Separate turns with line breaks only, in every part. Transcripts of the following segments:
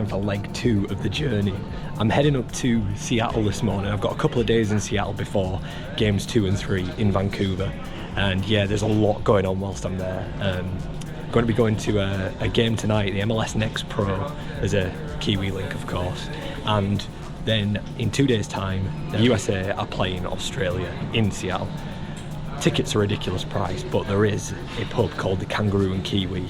for leg 2 of the journey. I'm heading up to Seattle this morning. I've got a couple of days in Seattle before games 2 and 3 in Vancouver. And yeah, there's a lot going on whilst I'm there. Going to be going to a game tonight, the MLS NEXT Pro. There's a Kiwi link, of course. And then in 2 days' time, the USA are playing Australia in Seattle. Tickets are a ridiculous price, but there is a pub called the Kangaroo Kiwi,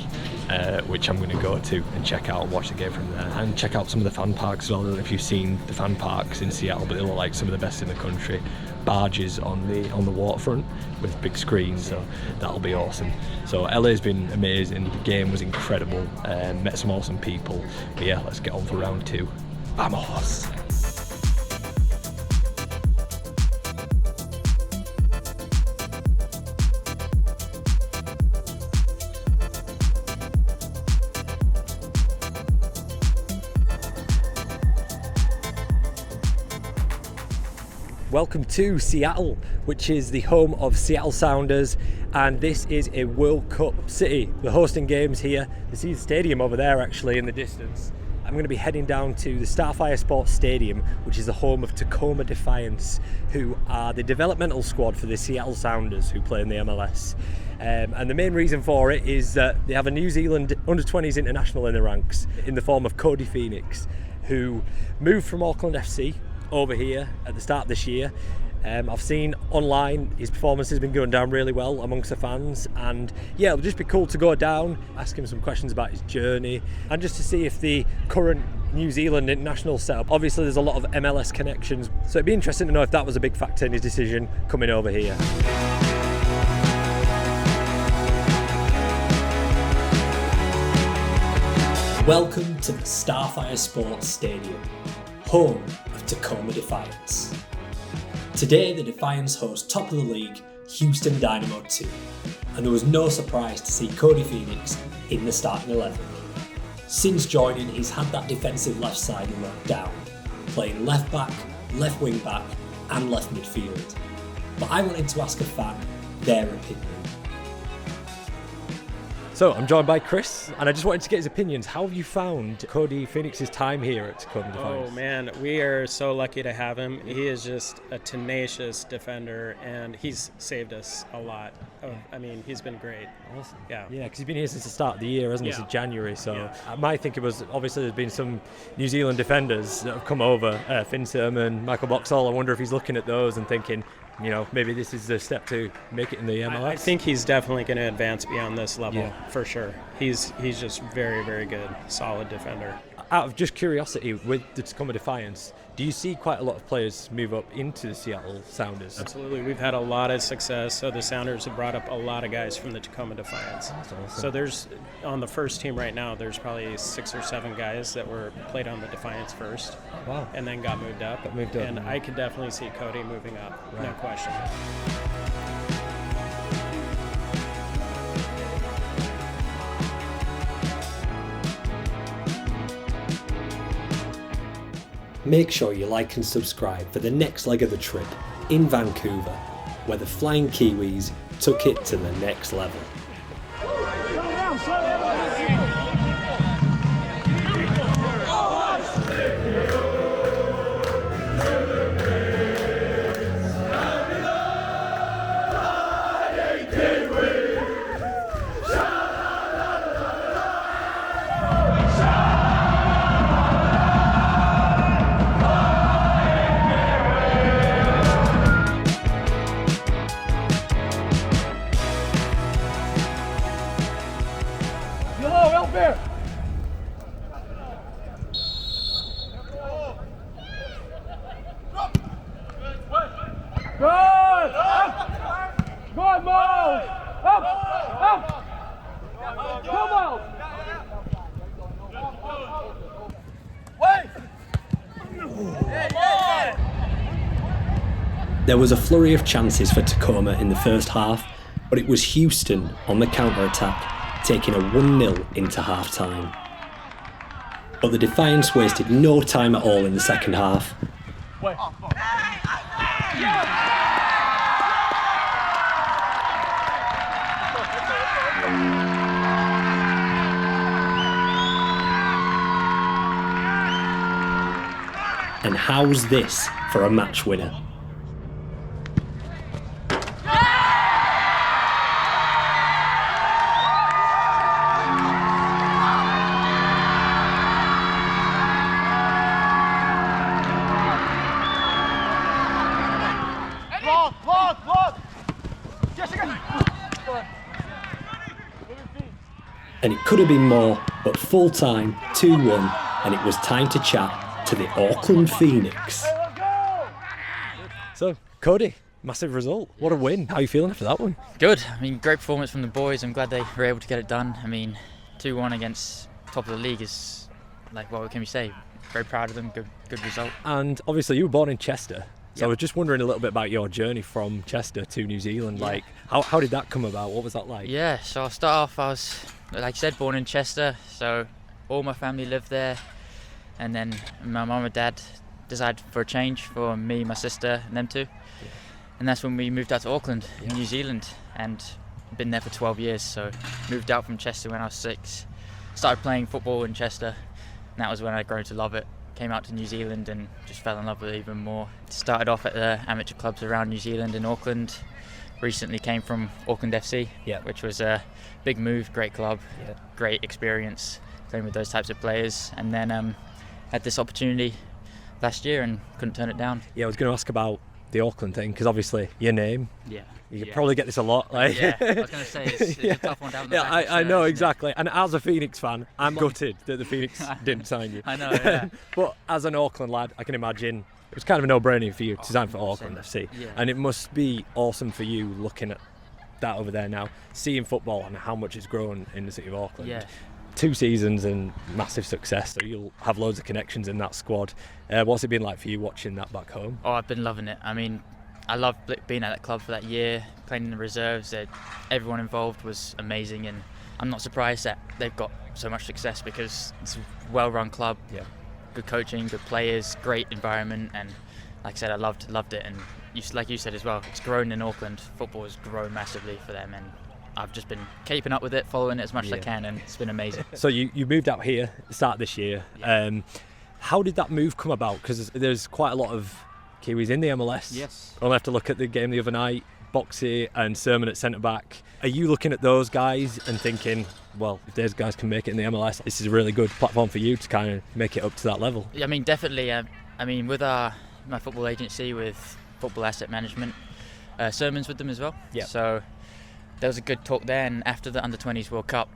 which I'm going to go to and check out and watch the game from there. And check out some of the fan parks as well. I don't know if you've seen the fan parks in Seattle, but they look like some of the best in the country. Barges on the waterfront with big screens, so that'll be awesome. So LA's been amazing, the game was incredible, met some awesome people. But yeah, let's get on for round 2. Vamos! Welcome to Seattle, which is the home of Seattle Sounders, and this is a World Cup city. We're hosting games here. You see the stadium over there actually in the distance. I'm going to be heading down to the Starfire Sports Stadium, which is the home of Tacoma Defiance, who are the developmental squad for the Seattle Sounders who play in the MLS. And the main reason for it is that they have a New Zealand under-20s international in the ranks in the form of Codey Phoenix, who moved from Auckland FC over here at the start of this year. I've seen online his performance has been going down really well amongst the fans, and yeah, it'll just be cool to go down, ask him some questions about his journey, and just to see if the current New Zealand international setup, obviously there's a lot of MLS connections, so it'd be interesting to know if that was a big factor in his decision coming over here. Welcome to the Starfire Sports Stadium, home of Tacoma Defiance. Today the Defiance host top of the league, Houston Dynamo 2, and there was no surprise to see Codey Phoenix in the starting 11. Since joining, he's had that defensive left side locked down, playing left back, left wing back and left midfield. But I wanted to ask a fan their opinion. So I'm joined by Chris, and I just wanted to get his opinions. How have you found Codey Phoenix's time here at Tacoma Defiance?
Oh man, we are so lucky to have him. He is just a tenacious defender, and he's saved us a lot. I mean, he's been great.
Awesome.
Yeah,
because he's been here since the start of the year, hasn't he? Since January. So my thinking was, obviously there's been some New Zealand defenders that have come over. Finn Surman, Michael Boxall. I wonder if he's looking at those and thinking, you know, maybe this is the step to make it in the MLS.
I think he's definitely going to advance beyond this level, for sure. He's just very, very good, solid defender.
Out of just curiosity, with the Tacoma Defiance, do you see quite a lot of players move up into the Seattle Sounders?
Absolutely. We've had a lot of success. So the Sounders have brought up a lot of guys from the Tacoma Defiance.
That's awesome.
So there's, on the first team right now, there's probably 6 or 7 guys that were played on the Defiance first.
Wow.
And then got moved up. And I could definitely see Codey moving up, no question.
Make sure you like and subscribe for the next leg of the trip in Vancouver, where the Flying Kiwis took it to the next level. There was a flurry of chances for Tacoma in the first half, but it was Houston on the counter-attack, taking a 1-0 into half-time. But the Defiance wasted no time at all in the second half. And how's this for a match winner? And it could have been more, but full time, 2-1, and it was time to chat to the Auckland Phoenix. So, Codey, massive result. What a win. How are you feeling after that one?
Good. I mean, great performance from the boys. I'm glad they were able to get it done. I mean, 2-1 against top of the league is, like, what can we say? Very proud of them. Good result.
And obviously you were born in Chester. So
Yep.
I was just wondering a little bit about your journey from Chester to New Zealand.
Yeah.
Like, how did that come about? What was that like?
Yeah, so I'll start off, I was, like you said, born in Chester. So all my family lived there. And then my mum and dad decided for a change for me, my sister, and them two.
Yeah.
And that's when we moved out to Auckland,
Yeah.
New Zealand. And been there for 12 years. So moved out from Chester when I was 6. Started playing football in Chester. And that was when I grew to love it. Came out to New Zealand and just fell in love with it even more. Started off at the amateur clubs around New Zealand in Auckland. Recently came from Auckland FC,
Yeah.
which was a big move, great club,
Yeah.
great experience playing with those types of players. And then had this opportunity last year and couldn't turn it down.
Yeah, I was going to ask about the Auckland thing, because obviously your name,
Yeah.
you could probably get this a lot. Like.
Yeah, I was going to say, it's
Yeah.
a tough one down the
Yeah,
back.
I know, exactly. And as a Phoenix fan, I'm gutted that the Phoenix didn't sign you.
I know, yeah.
But as an Auckland lad, I can imagine it was kind of a no-brainer for you to sign for
100%.
Auckland FC.
Yeah.
And it must be awesome for you looking at that over there now, seeing football and how much it's grown in the city of Auckland.
Yeah.
2 seasons and massive success, so you'll have loads of connections in that squad. What's it been like for you watching that back home?
Oh, I've been loving it. I mean, I loved being at that club for that year, playing in the reserves. Everyone involved was amazing, and I'm not surprised that they've got so much success because it's a well-run club.
Yeah.
Good coaching, good players, great environment, and like I said, I loved it. And like you said as well, it's grown in Auckland. Football has grown massively for them, and I've just been keeping up with it, following it as much as I can, and it's been amazing.
So you moved out here at the start of this year.
Yeah.
How did that move come about? Because there's quite a lot of Kiwis in the MLS.
Yes.
Only have to look at the game the other night, Boxall and Surman at centre-back. Are you looking at those guys and thinking, well, if those guys can make it in the MLS, this is a really good platform for you to kind of make it up to that level?
I mean, definitely. I mean, with my football agency, with Football Asset Management, Surman's with them as well.
Yeah.
So there was a good talk there, and after the Under-20s World Cup,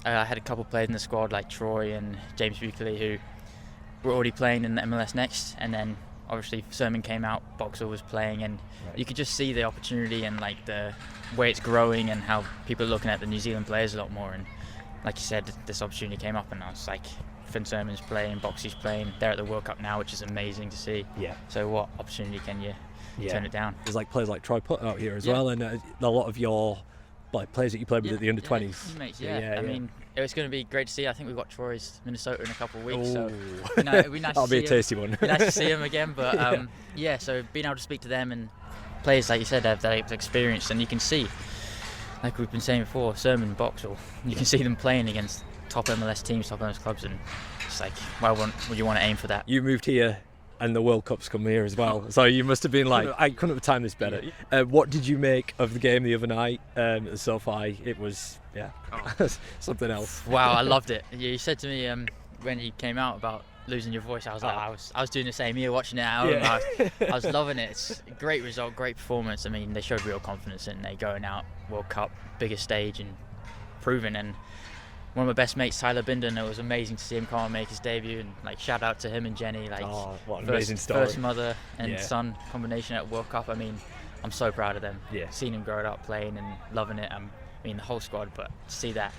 I had a couple of players in the squad like Troy and James Buckley who were already playing in the MLS Next, and then obviously Surman came out, Boxall was playing, and you could just see the opportunity and like the way it's growing and how people are looking at the New Zealand players a lot more. And like you said, this opportunity came up, and I was like, Finn Surman's playing, Boxall's playing, they're at the World Cup now, which is amazing to see.
Yeah.
So what opportunity can you turn it down?
There's like players like Troy Putt out here as
Yeah.
well, and a lot of your players that you played with at the Under-20s.
Teammates, I mean, it was going to be great to see. I think we've got Troy's Minnesota in a couple of weeks, so
Ooh.
it'd be nice
That'll
to
be a
see
tasty one.
It'd be nice to see him again. But so being able to speak to them and players like you said have that experience, and you can see, like we've been saying before, Surman, Boxall, you can see them playing against top MLS teams, top MLS clubs, and it's like, why would you want to aim for that?
You moved here and the World Cup's come here as well, so you must have been like, I couldn't have timed this better. What did you make of the game the other night at the SoFi? It was something else.
Wow, I loved it. You said to me when you came out about losing your voice, I was like, I was doing the same here, watching it at home. I was loving it. It's a great result, great performance. I mean, they showed real confidence in they going out World Cup, biggest stage, and proving. And one of my best mates, Tyler Binden, it was amazing to see him come and make his debut, and like shout out to him and Jenny, like
what an amazing story.
First mother and son combination at World Cup. I mean, I'm so proud of them.
Yeah.
Seeing him grow up playing and loving it. I mean, the whole squad, but to see that,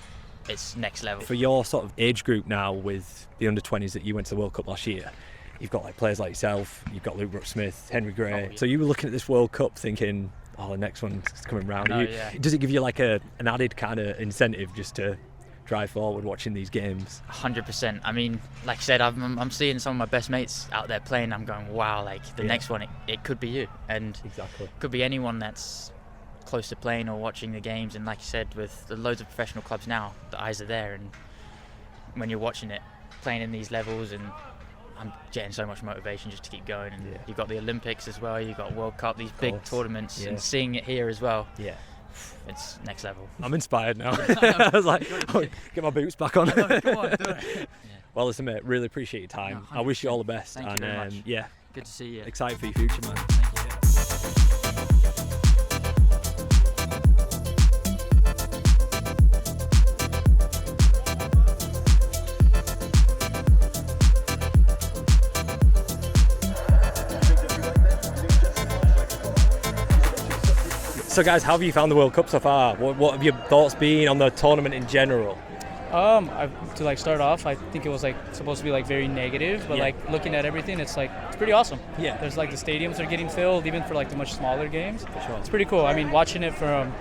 it's next level.
For your sort of age group now with the Under-20s that you went to the World Cup last year, you've got like players like yourself, you've got Luke Brooks-Smith, Henry Gray. So you were looking at this World Cup thinking, the next one's coming round. Does it give you like an added kind of incentive just to drive forward watching these games?
100%. I mean, like I said, I'm seeing some of my best mates out there playing. I'm going, wow, like the next one, it could be you. And
exactly.
Could be anyone that's close to playing or watching the games. And like you said, with the loads of professional clubs now, the eyes are there. And when you're watching it, playing in these levels, and I'm getting so much motivation just to keep going. And you've got the Olympics as well, you've got World Cup, these big tournaments, and seeing it here as well.
Yeah.
It's next level.
I'm inspired now. I was like, oh, get my boots back on.
Come on, do it.
Well, listen, mate, really appreciate your time.
No,
I wish you all the best.
Thank you
and
very much.
yeah,
Good to see you.
excited for your future, man. So guys, how have you found the World Cup so far? What have your thoughts been on the tournament in general?
To like start off, I think it was like supposed to be like very negative, but like looking at everything, it's pretty awesome. Yeah. There's like the stadiums are getting filled, even for like the much smaller games. For sure. It's pretty cool. I mean, watching it from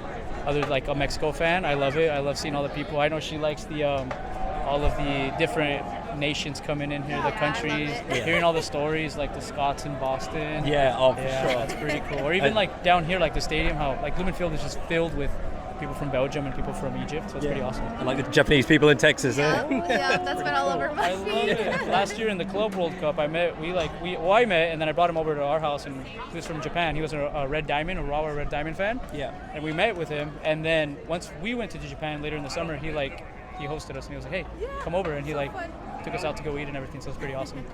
like a Mexico fan, I love it. I love seeing all the people. I know she likes the all of the different nations coming in here, the countries, hearing all the stories, like the Scots in Boston.
Yeah, for sure.
That's pretty cool. Or even like down here, like the stadium, how like Lumenfield is just filled with people from Belgium and people from Egypt, so it's pretty awesome.
And like the Japanese people in Texas,
That's been all over my
I love it. Last year in the Club World Cup, I met, and then I brought him over to our house, and he was from Japan. He was a Red Diamond, a Urawa Red Diamond fan. Yeah. And we met with him, and then once we went to Japan later in the summer, he hosted us, and he was like, hey, come over, and he took us out to go eat and everything, so it's pretty awesome.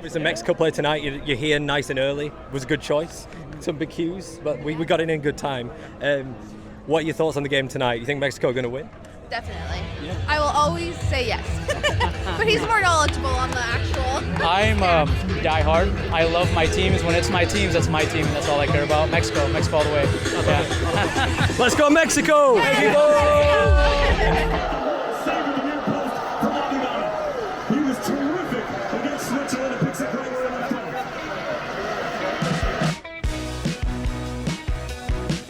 It's a Mexico play tonight. You're here nice and early. It was a good choice. Some big cues, but we got in good time. What are your thoughts on the game tonight? You think Mexico are going to win?
Definitely. Yeah. I will always say yes. But he's more knowledgeable on the actual.
I'm diehard. I love my teams. When it's my teams, that's my team, and that's all I care about. Mexico all the way. Yeah.
Let's go Mexico!
He was terrific against Switzerland and picks up right where he left off.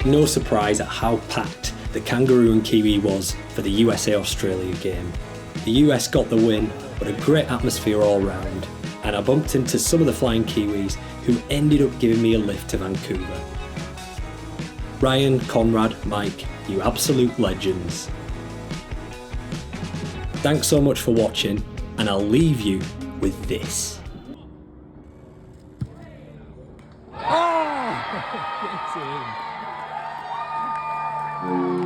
No surprise at how packed the Kangaroo and Kiwi was for the USA-Australia game. The US got the win, but a great atmosphere all round, and I bumped into some of the Flying Kiwis who ended up giving me a lift to Vancouver. Ryan, Conrad, Mike, you absolute legends. Thanks so much for watching, and I'll leave you with this.
Oh!